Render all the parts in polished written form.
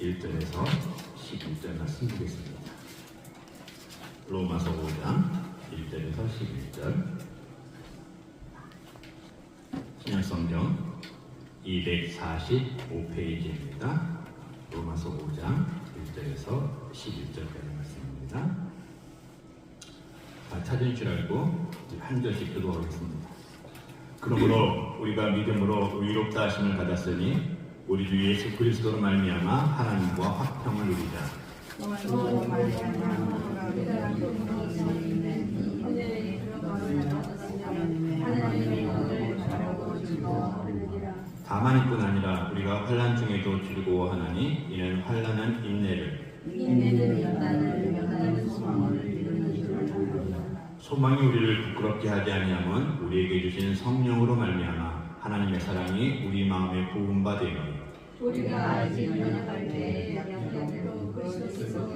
1절에서 11절 말씀 보겠습니다. 로마서 5장 1절에서 11절 신약성경 245페이지입니다. 로마서 5장 1절에서 11절까지 말씀입니다. 찾은 줄 알고 한 절씩 기도하겠습니다. 그러므로 우리가 믿음으로 의롭다 하심을 받았으니 우리 주 예수 그리스도로 말미암아 하나님과 화평을 누리자. 다만 이뿐 아니라 우리가 환난 중에도 즐거워하나니 이는 환난은 인내를, 소망이 우리를 부끄럽게 하지 아니하면 우리에게 주신 성령으로 말미암아 하나님의 사랑이 우리 마음에 부은 바 되니 우리가 아직 연약할 때 약속대로 그리스도께서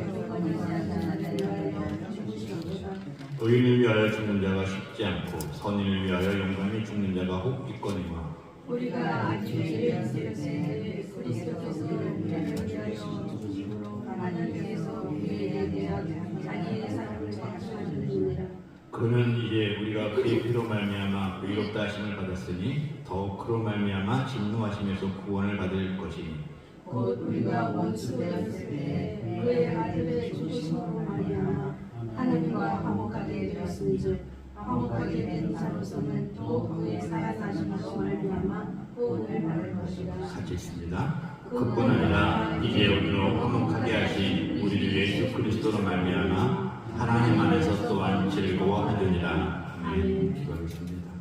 의인을 위하여 죽는 자가 쉽지 않고 선인을 위하여 용감히 죽는 자가 혹 있거니와 우리가 아직 예수를 때 그리스도께서 우리를 위하여 죽으심으로 하나님께서 우리에게 대하여 자기의 사랑을 전하시느니라. 그러면 이제 우리가 그의 피로 말미암아 의롭다 하심을 받았으니 더욱 그로 말미암아 진노하심에서 구원을 받을 것이니 곧 우리가 원수 되었을 때 그의 아들의 죽으심으로 말미암아 하나님과 화목하게 되었은즉 화목하게 된 자로서는 또 그의 살아나심으로 말미암아 구원을 받을 것이라. 같이 있습니다. 그뿐 아니라 이제 우리로 화목하게 하신 우리 주 예수 그리스도로 말미암아 하나님 안에서 또한 즐거워하느니라. 아멘. 기도하겠습니다.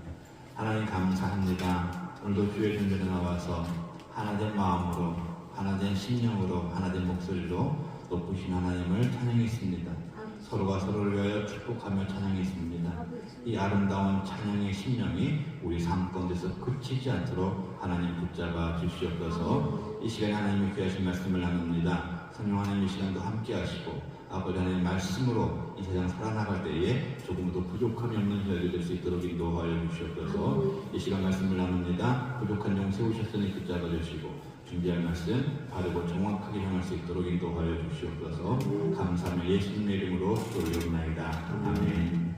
하나님 감사합니다. 오늘도 주의 전전에 나와서 하나된 마음으로 하나된 심령으로 하나된 목소리로 높으신 하나님을 찬양했습니다. 서로가 서로를 위하여 축복하며 찬양했습니다. 이 아름다운 찬양의 심령이 우리 삶 가운데서 그치지 않도록 하나님 붙잡아 주시옵소서. 이 시간에 하나님의 귀하신 말씀을 나눕니다. 성령 하나님 이 시간도 함께 하시고 아버지 하나님의 말씀으로 이 세상 살아나갈 때에 조금도 부족함이 없는 저희들 될 수 있도록 인도하여 주시옵소서. 이 시간 말씀을 나눕니다. 부족한 영 세우셨으니 붙잡아 주시고 준비한 말씀 바르고 정확하게 향할 수 있도록 인도하여 주시옵소서. 감사하며 예수님의 이름으로 기도드리옵나이다. 아멘.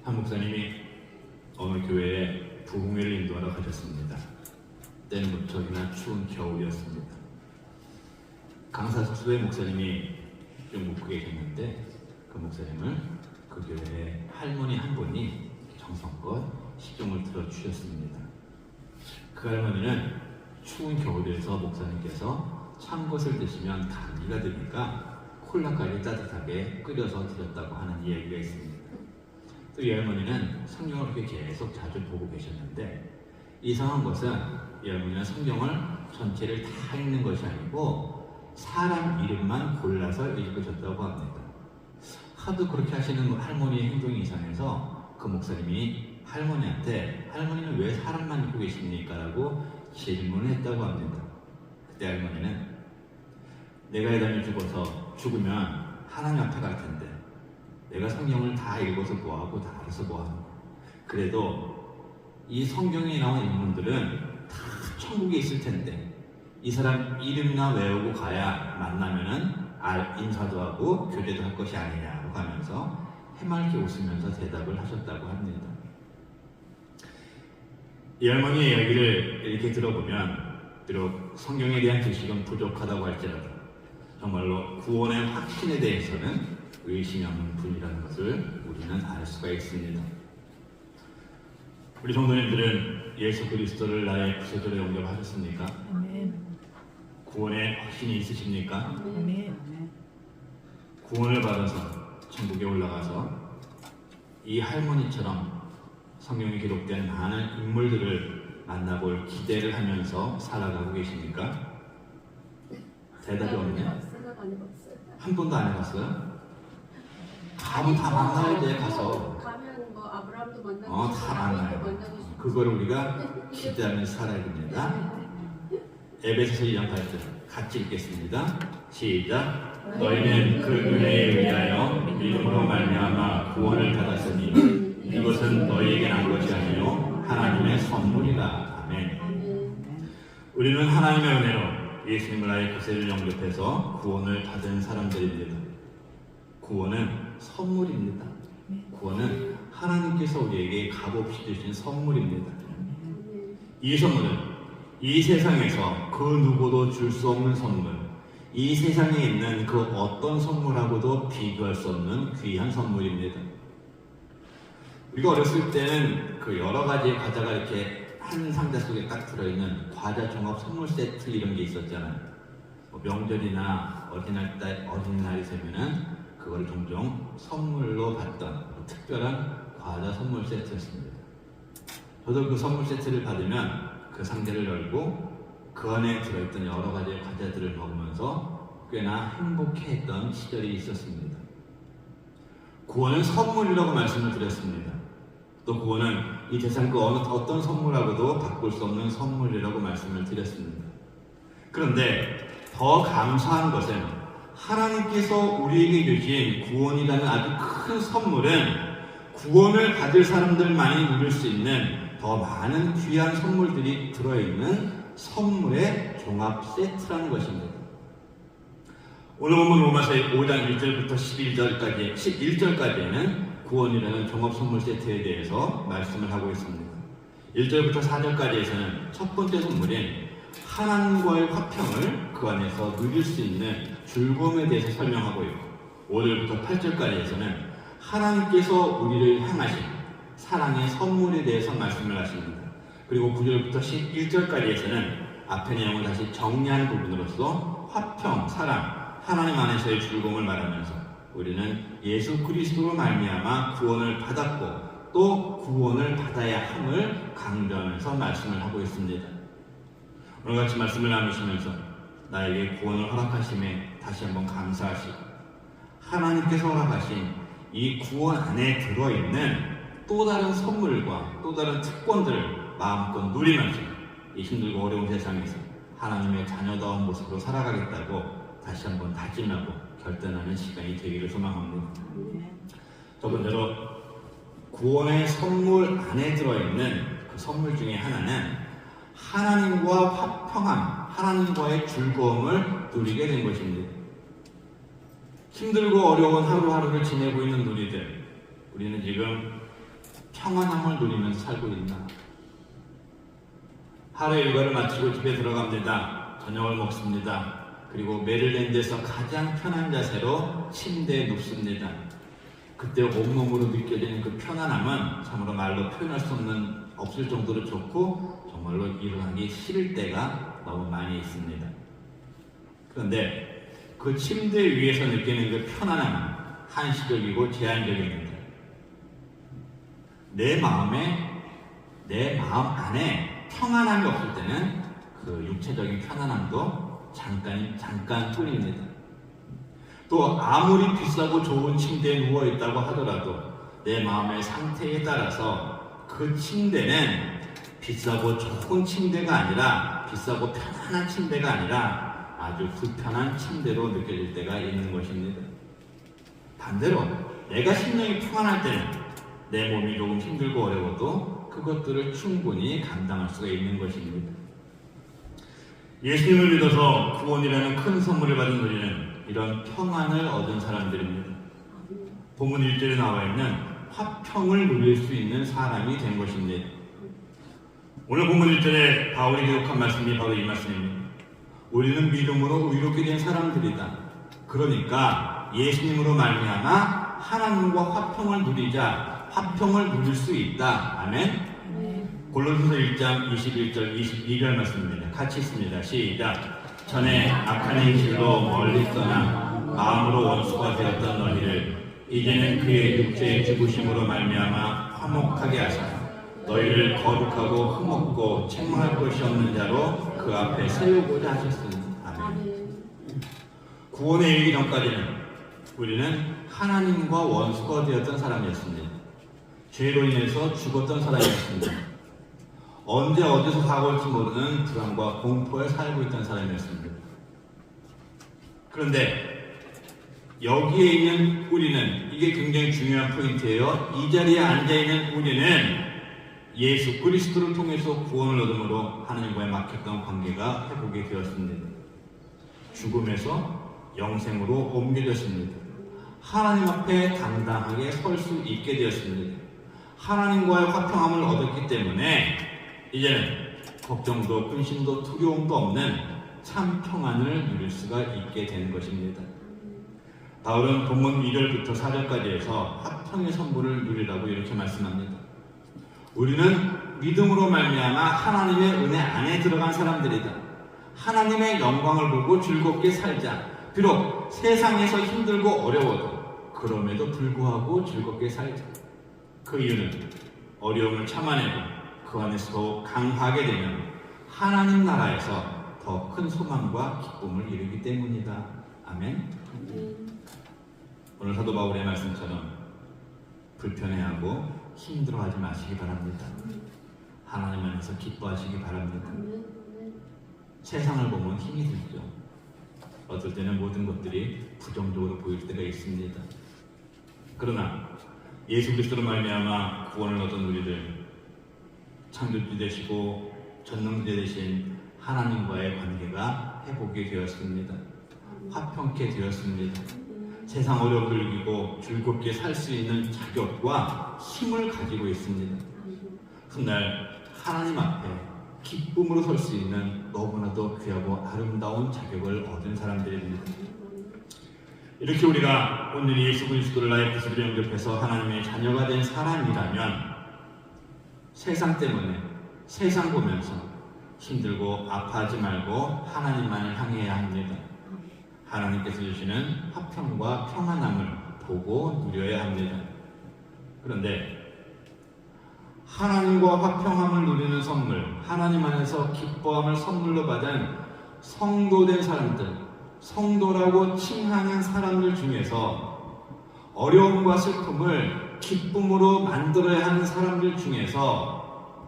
한 목사님이 어느 교회에 부흥회를 인도하러 가셨습니다. 때는 무척이나 추운 겨울이었습니다. 강사 숙소의 목사님이 좀 묵고 계셨는데 그 목사님을 그 교회의 할머니 한 분이 정성껏 시중을 틀어주셨습니다. 그 할머니는 추운 겨울에서 목사님께서 찬 것을 드시면 감기가 드니까 콜라까지 따뜻하게 끓여서 드렸다고 하는 이야기가 있습니다. 또 이 할머니는 성경을 그렇게 계속 자주 보고 계셨는데 이상한 것은 이 할머니는 성경을 전체를 다 읽는 것이 아니고 사람 이름만 골라서 읽으셨다고 합니다. 하도 그렇게 하시는 할머니의 행동이 이상해서 그 목사님이 할머니한테 할머니는 왜 사람만 읽고 계십니까? 라고 질문을 했다고 합니다. 그때 할머니는 내가 이 땅에 죽으면 하나님 앞에 갈 텐데 내가 성경을 다 읽어서 뭐하고 다 알아서 뭐하고 그래도 이 성경에 나온 인물들은 다 천국에 있을 텐데 이 사람 이름이나 외우고 가야 만나면은 인사도 하고 교제도 할 것이 아니냐고 하면서 해맑게 웃으면서 대답을 하셨다고 합니다. 이 할머니의 이야기를 이렇게 들어보면 비록 성경에 대한 지식은 부족하다고 할지라도 정말로 구원의 확신에 대해서는 의심이 없는 분이라는 것을 우리는 알 수가 있습니다. 우리 성도님들은 예수 그리스도를 나의 구세주로 영접하셨습니까? 아멘. 구원의 확신이 있으십니까? 아멘. 구원을 받아서 천국에 올라가서 이 할머니처럼 성경에 기록된 많은 인물들을 만나볼 기대를 하면서 살아가고 계십니까? 대답이 없네요. 한 번도 안 해봤어요? 가면 다 만나야 돼. 가서 가면 뭐 아브라함도 만나고 다 만나요. 그걸 우리가 기대하면서 살아야 됩니다. 에베소서 2장 8절 같이 읽겠습니다. 시작. 너희는 그 은혜에 의하여 믿음으로 말미암아 구원을 받았으니 이것은 너희에게 난 것이 아니요 하나님의 선물이다. 아멘. 우리는 하나님의 은혜로 예수님을 아예 구세를 영접해서 구원을 받은 사람들입니다. 구원은 선물입니다. 구원은 하나님께서 우리에게 값없이 주신 선물입니다. 이 선물은 이 세상에서 그 누구도 줄 수 없는 선물, 이 세상에 있는 그 어떤 선물하고도 비교할 수 없는 귀한 선물입니다. 우리가 어렸을 때는 그 여러 가지의 과자가 이렇게 한 상자 속에 딱 들어있는 과자 종합 선물 세트 이런 게 있었잖아요. 명절이나 어린이날이 되면은 그걸 종종 선물로 받던 특별한 과자 선물 세트였습니다. 저도 그 선물 세트를 받으면 그 상자를 열고 그 안에 들어있던 여러 가지의 과자들을 먹으면서 꽤나 행복해했던 시절이 있었습니다. 구원은 선물이라고 말씀을 드렸습니다. 또 구원은 이 세상 그 어떤 선물하고도 바꿀 수 없는 선물이라고 말씀을 드렸습니다. 그런데 더 감사한 것은 하나님께서 우리에게 주신 구원이라는 아주 큰 선물은 구원을 받을 사람들만이 누릴 수 있는 더 많은 귀한 선물들이 들어있는 선물의 종합 세트라는 것입니다. 오늘 보면 로마서 5장 1절부터 11절까지에는 구원이라는 종합 선물 세트에 대해서 말씀을 하고 있습니다. 1절부터 4절까지에서는 첫 번째 선물인 하나님과의 화평을 그 안에서 누릴 수 있는 즐거움에 대해서 설명하고 있고 5절부터 8절까지에서는 하나님께서 우리를 향하신 사랑의 선물에 대해서 말씀을 하십니다. 그리고 9절부터 11절까지에서는 앞의 내용을 다시 정리하는 부분으로서 화평, 사랑, 하나님 안에서의 즐거움을 말하면서 우리는 예수 그리스도로 말미암아 구원을 받았고 또 구원을 받아야 함을 강조하면서 말씀을 하고 있습니다. 오늘같이 말씀을 나누시면서 나에게 구원을 허락하심에 다시 한번 감사하시고 하나님께서 허락하신 이 구원 안에 들어있는 또 다른 선물과 또 다른 특권들을 마음껏 누리면서 이 힘들고 어려운 세상에서 하나님의 자녀다운 모습으로 살아가겠다고 다시 한번 다짐하고 결단하는 시간이 되기를 소망합니다. 첫 번째로 구원의 선물 안에 들어있는 그 선물 중에 하나는 하나님과 화평함, 하나님과의 즐거움을 누리게 된 것입니다. 힘들고 어려운 하루하루를 지내고 있는 우리들, 우리는 지금 평안함을 누리면서 살고 있나? 하루 일과를 마치고 집에 들어갑니다. 저녁을 먹습니다. 그리고 메릴랜드에서 가장 편한 자세로 침대에 눕습니다. 그때 온몸으로 느껴지는 그 편안함은 참으로 말로 표현할 수 없을 정도로 좋고 정말로 일어나기 싫을 때가 너무 많이 있습니다. 그런데 그 침대 위에서 느끼는 그 편안함은 한시적이고 제한적입니다. 내 마음 안에 평안함이 없을 때는 그 육체적인 편안함도 잠깐 뿐입니다. 또 아무리 비싸고 좋은 침대에 누워 있다고 하더라도 내 마음의 상태에 따라서 그 침대는 비싸고 좋은 침대가 아니라 비싸고 편안한 침대가 아니라 아주 불편한 침대로 느껴질 때가 있는 것입니다. 반대로 내가 심령이 평안할 때는 내 몸이 조금 힘들고 어려워도 그것들을 충분히 감당할 수가 있는 것입니다. 예수님을 믿어서 구원이라는 큰 선물을 받은 우리는 이런 평안을 얻은 사람들입니다. 본문 1절에 나와 있는 화평을 누릴 수 있는 사람이 된 것입니다. 오늘 본문 1절에 바울이 기록한 말씀이 바로 이 말씀입니다. 우리는 믿음으로 의롭게 된 사람들이다. 그러니까 예수님으로 말미암아 하나님과 화평을 누리자. 화평을 누릴 수 있다. 아멘. 골로새서 1장 21절 22절 말씀입니다. 같이 있습니다. 시작. 전에 악한 행실로 멀리 떠나 마음으로 원수가 되었던 너희를 이제는 그의 육체의 죽으심으로 말미암아 화목하게 하사 너희를 거룩하고 흠없고 책망할 것이 없는 자로 그 앞에 세우고자 하셨습니다. 아멘. 구원에 이르기 전까지는 우리는 하나님과 원수가 되었던 사람이었습니다. 죄로 인해서 죽었던 사람이었습니다. 언제 어디서 사고 올지 모르는 불안과 공포에 살고 있던 사람이었습니다. 그런데 여기에 있는 우리는, 이게 굉장히 중요한 포인트예요. 이 자리에 앉아있는 우리는 예수 그리스도를 통해서 구원을 얻음으로 하나님과의 막혔던 관계가 회복이 되었습니다. 죽음에서 영생으로 옮겨졌습니다. 하나님 앞에 당당하게 설 수 있게 되었습니다. 하나님과의 화평함을 얻었기 때문에 이제는 걱정도 근심도 두려움도 없는 참 평안을 누릴 수가 있게 되는 것입니다. 바울은 본문 1절부터 4절까지 해서 화평의 선물을 누리라고 이렇게 말씀합니다. 우리는 믿음으로 말미암아 하나님의 은혜 안에 들어간 사람들이다. 하나님의 영광을 보고 즐겁게 살자. 비록 세상에서 힘들고 어려워도 그럼에도 불구하고 즐겁게 살자. 그 이유는 어려움을 참아내고 그 안에서 더욱 강하게 되면 하나님 나라에서 더 큰 소망과 기쁨을 이루기 때문이다. 아멘. 오늘 사도 바울의 말씀처럼 불편해하고 힘들어하지 마시기 바랍니다. 하나님 안에서 기뻐하시기 바랍니다. 세상을 보면 힘이 들죠. 어떨 때는 모든 것들이 부정적으로 보일 때가 있습니다. 그러나 예수 그리스도로 말미암아 구원을 얻은 우리들, 창조주 되시고 전능자 되신 하나님과의 관계가 회복이 되었습니다. 화평케 되었습니다. 세상 어려움을 이기고 즐겁게 살 수 있는 자격과 힘을 가지고 있습니다. 훗날 하나님 앞에 기쁨으로 설 수 있는 너무나도 귀하고 아름다운 자격을 얻은 사람들입니다. 이렇게 우리가 오늘 예수 그리스도를 나의 구주로 영접해서 하나님의 자녀가 된 사람이라면 세상 때문에, 세상 보면서 힘들고 아파하지 말고 하나님만을 향해야 합니다. 하나님께서 주시는 화평과 평안함을 보고 누려야 합니다. 그런데 하나님과 화평함을 누리는 선물, 하나님 안에서 기뻐함을 선물로 받은 성도된 사람들, 성도라고 칭하는 사람들 중에서 어려움과 슬픔을 기쁨으로 만들어야 하는 사람들 중에서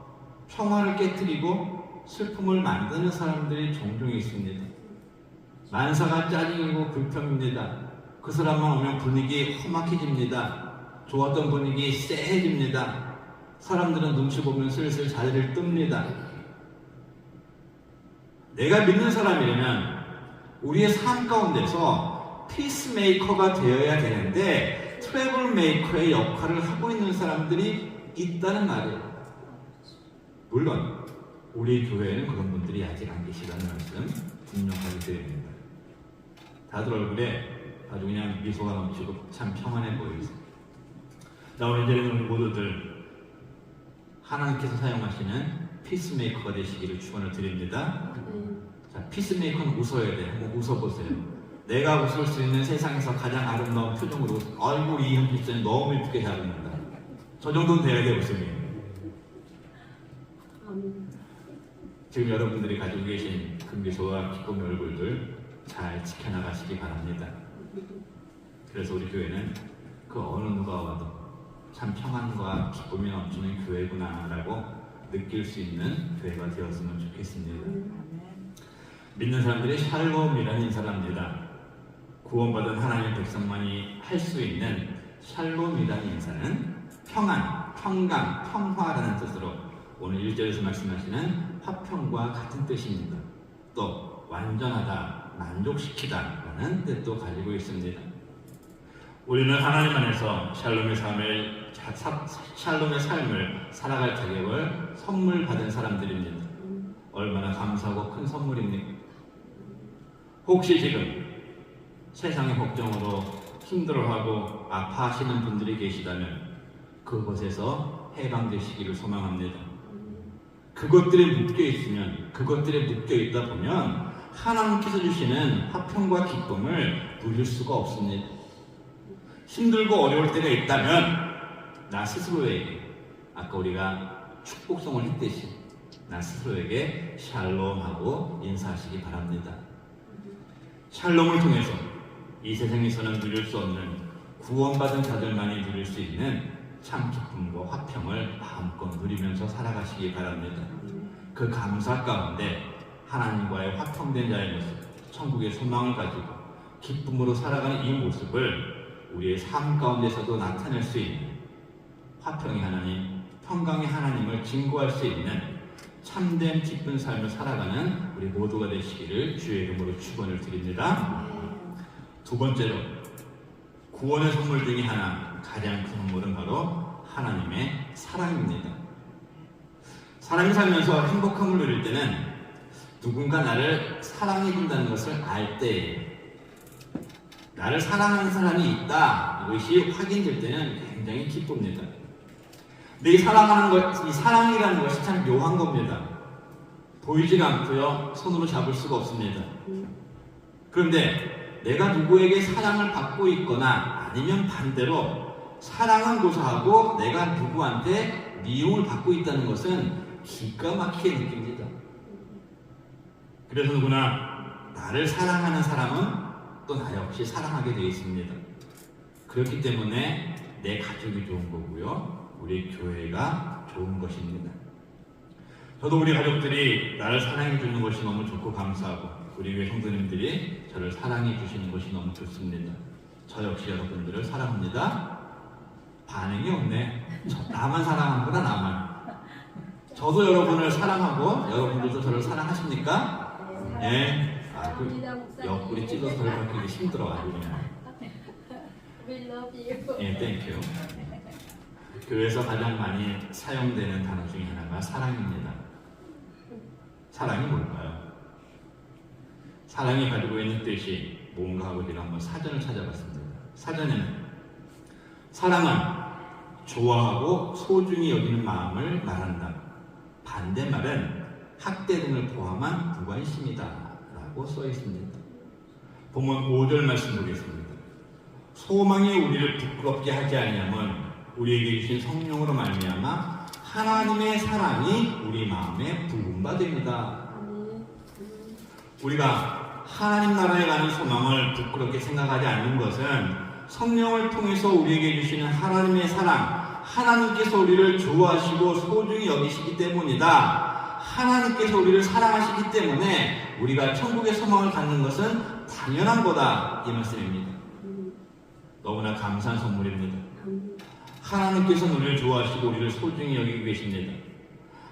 평화를 깨뜨리고 슬픔을 만드는 사람들이 종종 있습니다. 만사가 짜증이고 불평입니다. 그 사람만 오면 분위기 험악해집니다. 좋았던 분위기 쎄해집니다. 사람들은 눈치 보면 슬슬 자리를 뜹니다. 내가 믿는 사람이라면 우리의 삶 가운데서 피스메이커가 되어야 되는데 트러블 메이커의 역할을 하고 있는 사람들이 있다는 말이에요. 물론 우리 교회에는 그런 분들이 아직 안 계시다는 말씀 분명하게 드립니다. 다들 얼굴에 아주 그냥 미소가 넘치고 참 평안해 보이세요. 자, 오늘 이제는 모두들 하나님께서 사용하시는 피스메이커가 되시기를 축원을 드립니다. 자, 피스메이커는 웃어야 돼. 한번 웃어보세요. 내가 웃을 수 있는 세상에서 가장 아름다운 표정으로 아이고 이 현실자는 너무 예쁘게 잘 웃는다. 저 정도는 돼야 돼, 웃음이. 지금 여러분들이 가지고 계신 그 미소와 기쁨의 얼굴들 잘 지켜나가시기 바랍니다. 그래서 우리 교회는 그 어느 누가 와도 참 평안과 기쁨이 넘치는 교회구나라고 느낄 수 있는 교회가 되었으면 좋겠습니다. 믿는 사람들이 샬롬이라는 인사를 합니다. 구원받은 하나님의 백성만이 할 수 있는 샬롬이라는 인사는 평안, 평강, 평화라는 뜻으로 오늘 1절에서 말씀하시는 화평과 같은 뜻입니다. 또 완전하다, 만족시키다 라는 뜻도 가지고 있습니다. 우리는 하나님 안에서 샬롬의 삶을 살아갈 자격을 선물 받은 사람들입니다. 얼마나 감사하고 큰 선물입니까? 혹시 지금 세상의 걱정으로 힘들어하고 아파하시는 분들이 계시다면 그곳에서 해방되시기를 소망합니다. 그것들에 묶여있으면, 그것들에 묶여있다 보면 하나님께서 주시는 화평과 기쁨을 누릴 수가 없습니다. 힘들고 어려울 때가 있다면 나 스스로에게, 아까 우리가 축복성을 했듯이 나 스스로에게 샬롬하고 인사하시기 바랍니다. 샬롬을 통해서 이 세상에서는 누릴 수 없는 구원받은 자들만이 누릴 수 있는 참 기쁨과 화평을 마음껏 누리면서 살아가시기 바랍니다. 그 감사 가운데 하나님과의 화평된 자의 모습, 천국의 소망을 가지고 기쁨으로 살아가는 이 모습을 우리의 삶 가운데서도 나타낼 수 있는 화평의 하나님, 평강의 하나님을 증거할 수 있는 참된 기쁜 삶을 살아가는 우리 모두가 되시기를 주의 이름으로 축원을 드립니다. 두 번째로 구원의 선물 중에 하나, 가장 큰 선물은 바로 하나님의 사랑입니다. 사람이 살면서 행복함을 누릴 때는 누군가 나를 사랑해준다는 것을 알 때에, 나를 사랑하는 사람이 있다, 이것이 확인될 때는 굉장히 기쁩니다. 근데 이 사랑이라는 것이 참 묘한 겁니다. 보이지가 않고요, 손으로 잡을 수가 없습니다. 그런데 내가 누구에게 사랑을 받고 있거나 아니면 반대로 사랑은 고사하고 내가 누구한테 미움을 받고 있다는 것은 기가 막히게 느낍니다. 그래서 누구나 나를 사랑하는 사람은 또 나 역시 사랑하게 되어 있습니다. 그렇기 때문에 내 가족이 좋은 거고요, 우리 교회가 좋은 것입니다. 저도 우리 가족들이 나를 사랑해 주는 것이 너무 좋고 감사하고, 우리 교회 성도님들이 저를 사랑해 주시는 것이 너무 좋습니다. 저 역시 여러분들을 사랑합니다. 반응이 없네. 나만 사랑하는구나, 나만. 저도 여러분을 사랑하고 여러분들도 저를 사랑하십니까? 네. 옆구리 찔러서 저를 밝히기 힘들어 아주 그냥. 예, 땡큐. 교회에서 가장 많이 사용되는 단어 중에 하나가 사랑입니다. 사랑이 뭘까요? 사랑이 가지고 있는 뜻이 뭔가 하고 제가 한번 사전을 찾아봤습니다. 사전에는 사랑은 좋아하고 소중히 여기는 마음을 말한다. 반대말은 학대 등을 포함한 무관심이다 라고 써 있습니다. 본문 5절 말씀 보겠습니다. 소망이 우리를 부끄럽게 하지 아니하면 우리에게 주신 성령으로 말미암아 하나님의 사랑이 우리 마음에 부은 바 됩니다. 우리가 하나님 나라에 가는 소망을 부끄럽게 생각하지 않는 것은 성령을 통해서 우리에게 주시는 하나님의 사랑, 하나님께서 우리를 좋아하시고 소중히 여기시기 때문이다. 하나님께서 우리를 사랑하시기 때문에 우리가 천국의 소망을 갖는 것은 당연한 거다, 이 말씀입니다. 너무나 감사한 선물입니다. 하나님께서 우리를 좋아하시고 우리를 소중히 여기고 계십니다.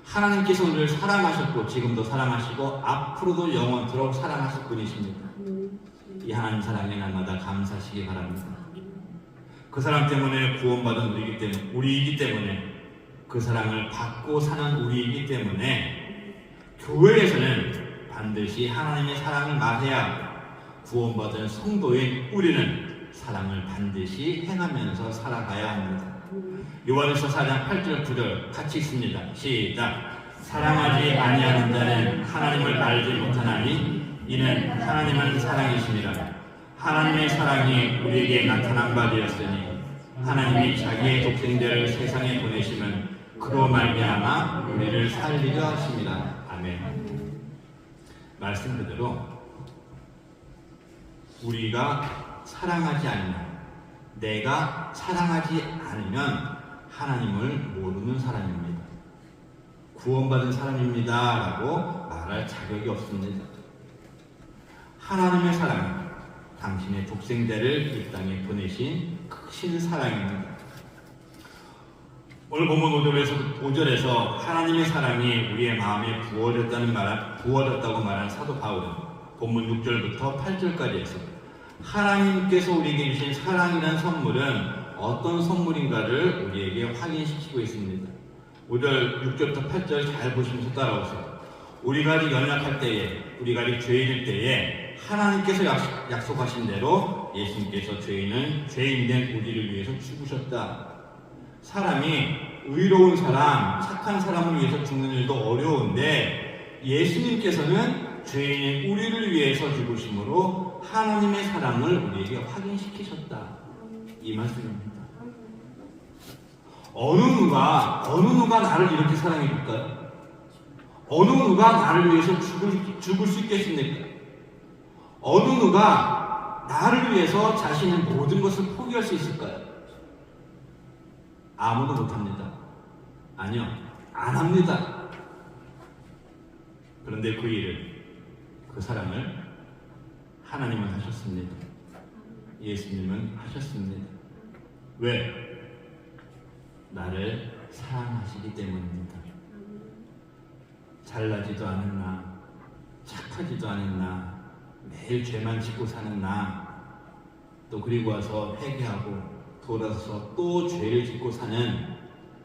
하나님께서 우리를 사랑하셨고 지금도 사랑하시고 앞으로도 영원토록 사랑하실 분이십니다. 이 하나님 사랑에 날마다 감사하시기 바랍니다. 그 사랑 때문에 구원받은 우리이기 때문에 그 사랑을 받고 사는 우리이기 때문에 교회에서는 반드시 하나님의 사랑을 말해야 하고, 구원받은 성도인 우리는 사랑을 반드시 행하면서 살아가야 합니다. 요한일서 4장 8절 9절 같이 읽습니다. 시작. 사랑하지 아니하는 자는 하나님을 알지 못하나니 이는 하나님은 사랑이십니다. 하나님의 사랑이 우리에게 나타난 바 되었으니 하나님이 자기의 독생자를 세상에 보내시면 그로 말미암아 우리를 살리려 하십니다. 아멘. 말씀 그대로 우리가 사랑하지 않으면, 내가 사랑하지 않으면 하나님을 모르는 사람입니다. 구원받은 사람입니다 라고 말할 자격이 없습니다. 하나님의 사랑은 당신의 독생자를 이 땅에 보내신 크신 사랑입니다. 오늘 본문 5절에서 하나님의 사랑이 우리의 마음에 부어졌다고 말한 사도 바울은 본문 6절부터 8절까지 해서 하나님께서 우리에게 주신 사랑이라는 선물은 어떤 선물인가를 우리에게 확인시키고 있습니다. 5절, 6절부터 8절 잘 보시면서 따라오세요. 우리가 아직 연약할 때에, 우리가 아직 죄인일 때에 하나님께서 약속하신 대로 예수님께서 죄인된 우리를 위해서 죽으셨다. 사람이 의로운 사람, 착한 사람을 위해서 죽는 일도 어려운데 예수님께서는 죄인인 우리를 위해서 죽으심으로 하나님의 사랑을 우리에게 확인시키셨다. 이 말씀입니다. 어느 누가 나를 이렇게 사랑해 줄까요? 어느 누가 나를 위해서 죽을 수 있겠습니까? 어느 누가 나를 위해서 자신의 모든 것을 포기할 수 있을까요? 아무도 못합니다. 아니요, 안 합니다. 그런데 그 일을, 그 사랑을 하나님은 하셨습니다. 예수님은 하셨습니다. 왜? 나를 사랑하시기 때문입니다. 잘나지도 않은 나, 착하지도 않은 나, 매일 죄만 짓고 사는 나, 또 그리고 와서 회개하고 돌아서 또 죄를 짓고 사는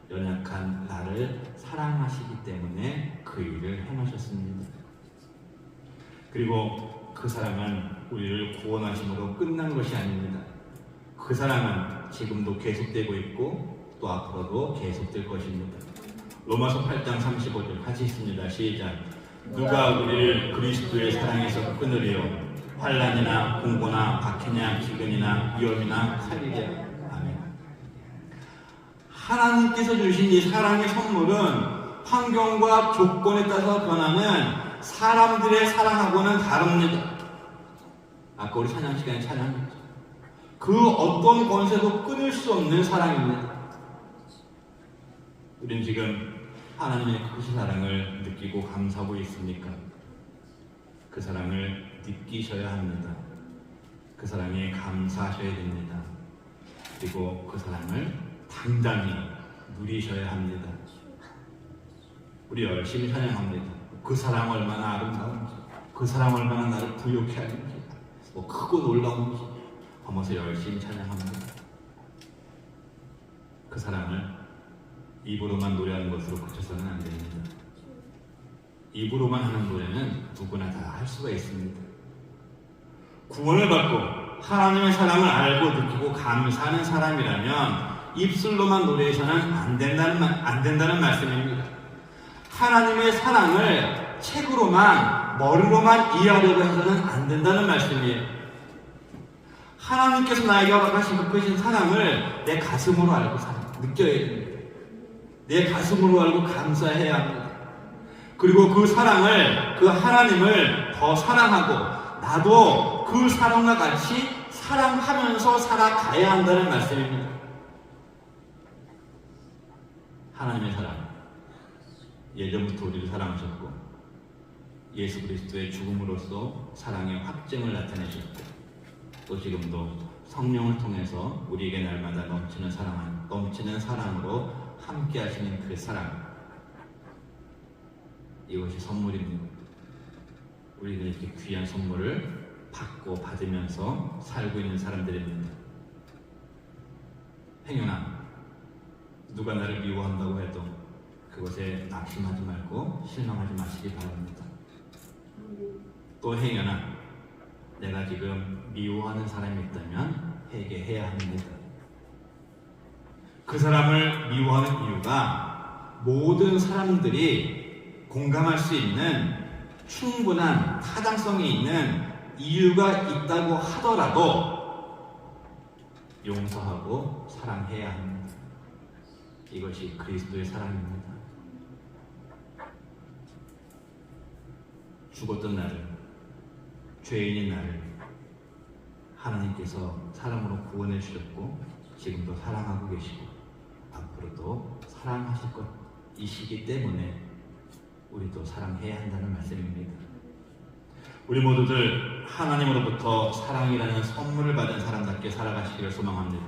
연약한 나를 사랑하시기 때문에 그 일을 행하셨습니다. 그리고 그 사랑은 우리를 구원하심으로 끝난 것이 아닙니다. 그 사랑은 지금도 계속되고 있고 또 앞으로도 계속될 것입니다. 로마서 8장 35절 같이 있습니다. 시작. 누가 우리를 그리스도의 사랑에서 끊으리요? 환난이나 공고나 박해냐 기근이나 위험이나 칼이랴. 아멘. 하나님께서 주신 이 사랑의 선물은 환경과 조건에 따라서 변하는 사람들의 사랑하고는 다릅니다. 아까 우리 찬양 시간에 찬양했죠. 그 어떤 권세도 끊을 수 없는 사랑입니다. 우리는 지금 하나님의 그 사랑을 느끼고 감사하고 있습니까? 그 사랑을 느끼셔야 합니다. 그 사랑에 감사하셔야 됩니다. 그리고 그 사랑을 당당히 누리셔야 합니다. 우리 열심히 찬양합니다. 그 사랑 얼마나 아름다운지, 그 사랑 얼마나 나를 부욕해 하는지, 뭐 크고 놀라운지 하면서 열심히 찬양합니다. 그 사랑을 입으로만 노래하는 것으로 그쳐서는 안 됩니다. 입으로만 하는 노래는 누구나 다 할 수가 있습니다. 구원을 받고 하나님의 사랑을 알고 느끼고 감사하는 사람이라면 입술로만 노래해서는 안 된다는 말씀입니다. 하나님의 사랑을 책으로만 머리로만 이해하려고 해서는 안 된다는 말씀이에요. 하나님께서 나에게 허락하신 그 크신 사랑을 내 가슴으로 알고 느껴야 됩니다. 내 가슴으로 알고 감사해야 합니다. 그리고 그 사랑을, 그 하나님을 더 사랑하고 나도 그 사랑과 같이 사랑하면서 살아가야 한다는 말씀입니다. 하나님의 사랑, 예전부터 우리를 사랑하셨고 예수 그리스도의 죽음으로써 사랑의 확증을 나타내셨고 또 지금도 성령을 통해서 우리에게 날마다 넘치는 사랑으로 함께 하시는 그 사랑, 이것이 선물입니다. 우리는 이렇게 귀한 선물을 받고 받으면서 살고 있는 사람들입니다. 행여나 누가 나를 미워한다고 해도 그것에 낙심하지 말고 실망하지 마시기 바랍니다. 또 행여나 내가 지금 미워하는 사람이 있다면 회개해야 합니다. 그 사람을 미워하는 이유가 모든 사람들이 공감할 수 있는 충분한 타당성이 있는 이유가 있다고 하더라도 용서하고 사랑해야 합니다. 이것이 그리스도의 사랑입니다. 죽었던 나를, 죄인인 나를 하나님께서 사랑으로 구원해 주셨고 지금도 사랑하고 계시고 앞으로도 사랑하실 것이시기 때문에 우리도 사랑해야 한다는 말씀입니다. 우리 모두들 하나님으로부터 사랑이라는 선물을 받은 사람답게 살아가시기를 소망합니다.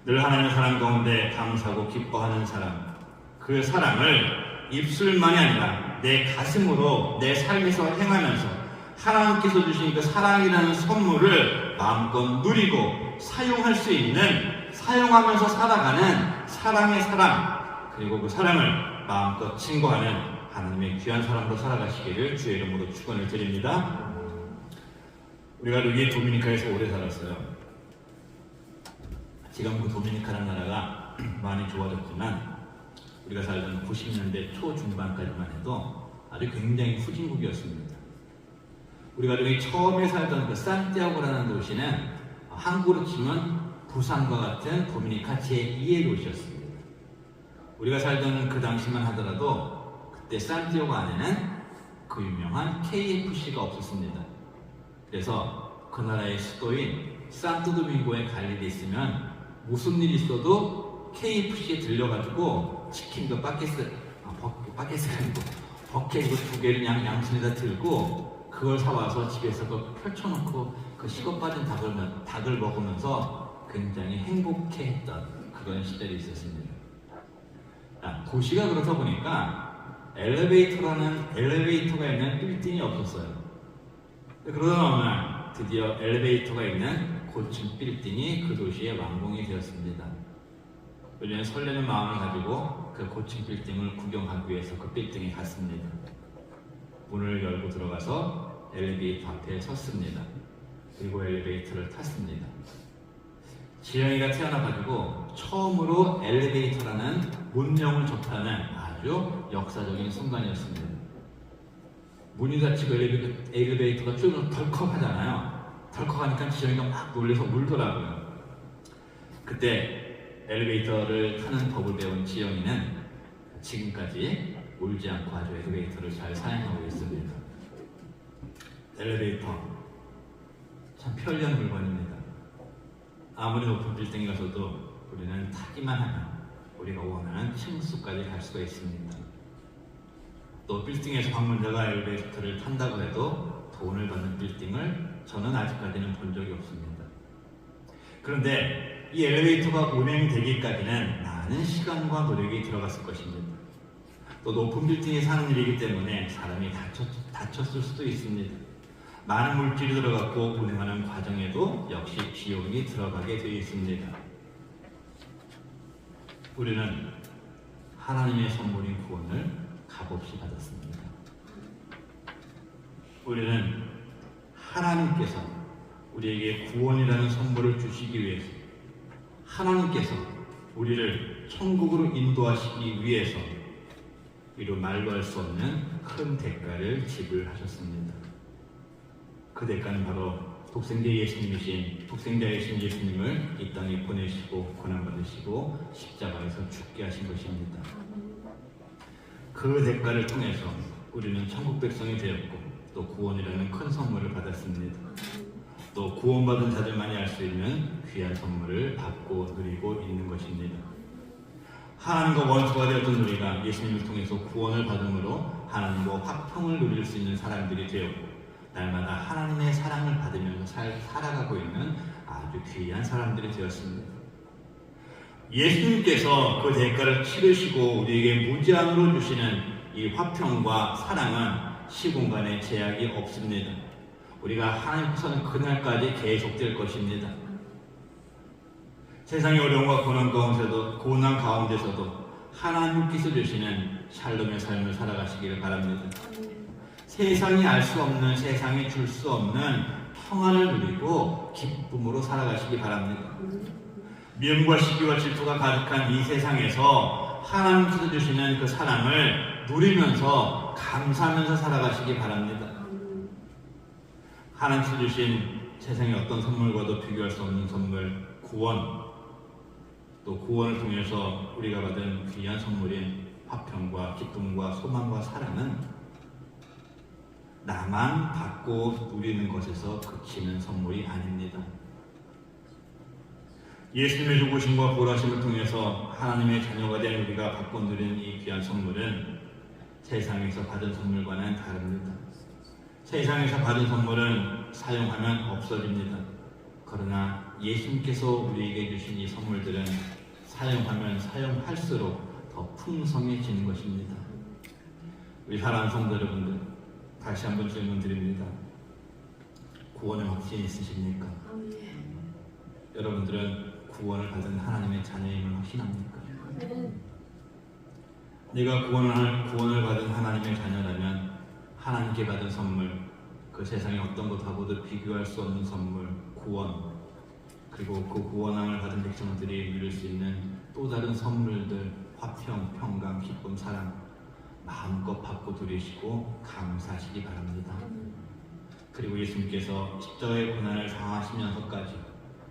늘 하나님의 사랑 가운데 감사하고 기뻐하는 사람, 그 사랑을 입술만이 아니라 내 가슴으로 내 삶에서 행하면서 하나님께서 주신 그 사랑이라는 선물을 마음껏 누리고 사용할 수 있는, 사용하면서 살아가는 사랑의 사람, 그리고 그 사랑을 마음껏 증거하는 하나님의 귀한 사람으로 살아가시기를 주의 이름으로 축원을 드립니다. 우리가 여기 도미니카에서 오래 살았어요. 지금 그 도미니카라는 나라가 많이 좋아졌지만 우리가 살던 90년대 초중반까지만 해도 아주 굉장히 후진국이었습니다. 우리가 여기 처음에 살던 그 산티아고라는 도시는 한국으로 치면 부산과 같은 도미니카 제2의 도시였습니다. 우리가 살던 그 당시만 하더라도 그때 산티아고 안에는 그 유명한 KFC가 없었습니다. 그래서 그 나라의 수도인 산토도밍고에 갈 일이 있으면 무슨 일이 있어도 KFC에 들려가지고 치킨도 바켓가 아니고 버켓 2개를 그냥 양손에다 들고 그걸 사와서 집에서 펼쳐놓고 그 식어 빠진 닭을 먹으면서 굉장히 행복해했던 그런 시절이 있었습니다. 도시가 그렇다 보니까 엘리베이터가 있는 빌딩이 없었어요. 그러던 어느 날 드디어 엘리베이터가 있는 고층 빌딩이 그 도시에 완공이 되었습니다. 우리는 설레는 마음을 가지고 그 고층 빌딩을 구경하기 위해서 그 빌딩에 갔습니다. 문을 열고 들어가서 엘리베이터 앞에 섰습니다. 그리고 엘리베이터를 탔습니다. 지영이가 태어나가지고 처음으로 엘리베이터라는 문명을 접하는 아주 역사적인 순간이었습니다. 문이 닫히고 엘리베이터가 쭉 덜컥하잖아요. 덜컥하니까 지영이가 막 놀라서 울더라고요. 그때 엘리베이터를 타는 법을 배운 지영이는 지금까지 울지 않고 아주 엘리베이터를 잘 사용하고 있습니다. 엘리베이터 참 편리한 물건입니다. 아무리 높은 빌딩에 가서도 우리는 타기만 하면 우리가 원하는 층수까지 갈 수가 있습니다. 또 빌딩에서 방문자가 엘리베이터를 탄다고 해도 돈을 받는 빌딩을 저는 아직까지는 본 적이 없습니다. 그런데 이 엘리베이터가 운행되기까지는 많은 시간과 노력이 들어갔을 것입니다. 또 높은 빌딩에 사는 일이기 때문에 사람이 다쳤을 수도 있습니다. 많은 물질이 들어갔고 운행하는 과정에도 역시 비용이 들어가게 되어 있습니다. 우리는 하나님의 선물인 구원을 값없이 받았습니다. 우리는 하나님께서 우리에게 구원이라는 선물을 주시기 위해서 하나님께서 우리를 천국으로 인도하시기 위해서 이루 말로 할 수 없는 큰 대가를 지불하셨습니다. 그 대가는 바로 독생자 예수님이신 예수님을 이 땅에 보내시고 고난받으시고 십자가에서 죽게 하신 것입니다. 그 대가를 통해서 우리는 천국 백성이 되었고 또 구원이라는 큰 선물을 받았습니다. 또 구원받은 자들만이 알 수 있는 귀한 선물을 받고 누리고 있는 것입니다. 하나님과 원수가 되었던 우리가 예수님을 통해서 구원을 받음으로 하나님과 화평을 누릴 수 있는 사람들이 되었고 날마다 하나님의 사랑을 받으면서 살아가고 있는 아주 귀한 사람들이 되었습니다. 예수님께서 그 대가를 치르시고 우리에게 무제한으로 주시는 이 화평과 사랑은 시공간에 제약이 없습니다. 우리가 하나님께서는 그날까지 계속될 것입니다. 세상의 어려움과 고난 가운데서도 하나님께서 주시는 샬롬의 삶을 살아가시기를 바랍니다. 세상이 알 수 없는, 세상이 줄 수 없는 평안을 누리고 기쁨으로 살아가시기 바랍니다. 미움과 시기와 질투가 가득한 이 세상에서 하나님께서 주시는 그 사랑을 누리면서 감사하면서 살아가시기 바랍니다. 하나님께서 주신 세상의 어떤 선물과도 비교할 수 없는 선물, 구원, 또 구원을 통해서 우리가 받은 귀한 선물인 화평과 기쁨과 소망과 사랑은 나만 받고 누리는 것에서 그치는 선물이 아닙니다. 예수님의 죽으심과 부활하심을 통해서 하나님의 자녀가 된 우리가 받고 누리는 이 귀한 선물은 세상에서 받은 선물과는 다릅니다. 세상에서 받은 선물은 사용하면 없어집니다. 그러나 예수님께서 우리에게 주신 이 선물들은 사용하면 사용할수록 더 풍성해지는 것입니다. 우리 사랑하는 성도 여러분들, 다시 한번 질문 드립니다. 구원의 확신이 있으십니까? 여러분들은 구원을 받은 하나님의 자녀임을 확신합니까? 네가 구원을 받은 하나님의 자녀라면 하나님께 받은 선물, 그 세상의 어떤 것하고도 비교할 수 없는 선물, 구원, 그리고 그 구원함을 받은 백성들이 누릴 수 있는 또 다른 선물들, 화평, 평강, 기쁨, 사랑 마음껏 받고 누리시고 감사하시기 바랍니다. 그리고 예수님께서 십자가의 고난을 당하시면서까지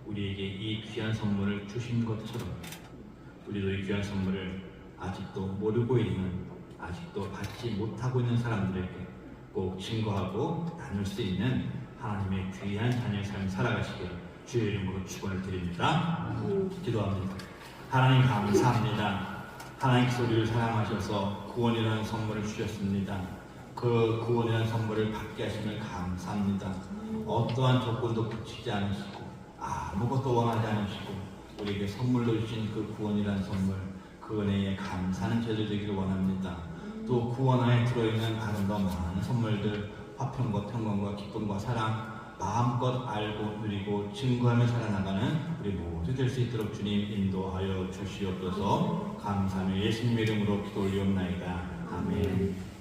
우리에게 이 귀한 선물을 주신 것처럼 우리도 이 귀한 선물을 아직도 모르고 있는, 아직도 받지 못하고 있는 사람들에게 꼭 증거하고 나눌 수 있는 하나님의 귀한 자녀의 삶을 살아가시기를 주의 이름으로 축원을 드립니다. 기도합니다. 하나님 감사합니다. 하나님께서 우리를 사랑하셔서 구원이라는 선물을 주셨습니다. 그 구원이라는 선물을 받게 하심을 감사합니다. 어떠한 조건도 붙이지 않으시고 아무것도 원하지 않으시고 우리에게 선물로 주신 그 구원이라는 선물, 그 은혜에 감사하는 저희들 되기를 원합니다. 또 구원 안에 들어있는 아름다운 많은 선물들, 화평과 평강과 기쁨과 사랑 마음껏 알고 누리고 증거하며 살아나가는 우리 모두 될 수 있도록 주님 인도하여 주시옵소서. 감사하며 예수님의 이름으로 기도 올리옵나이다. 아멘.